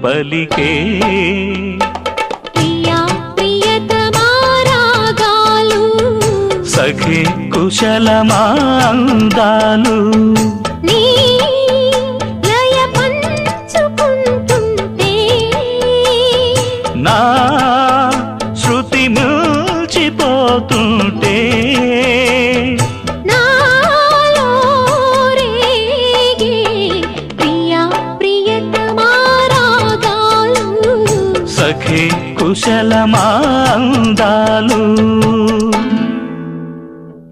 పలికే ప్రియా ప్రియతమా రాగాలు సఖి కుశలమా అందాలు నీ లయ పంచుకుంటుంటే నా శృతి మిల్చిపోతుంటే నాలో రేగే ప్రియా ప్రియతమా రాగాలు సఖి కుశలమా అందాలు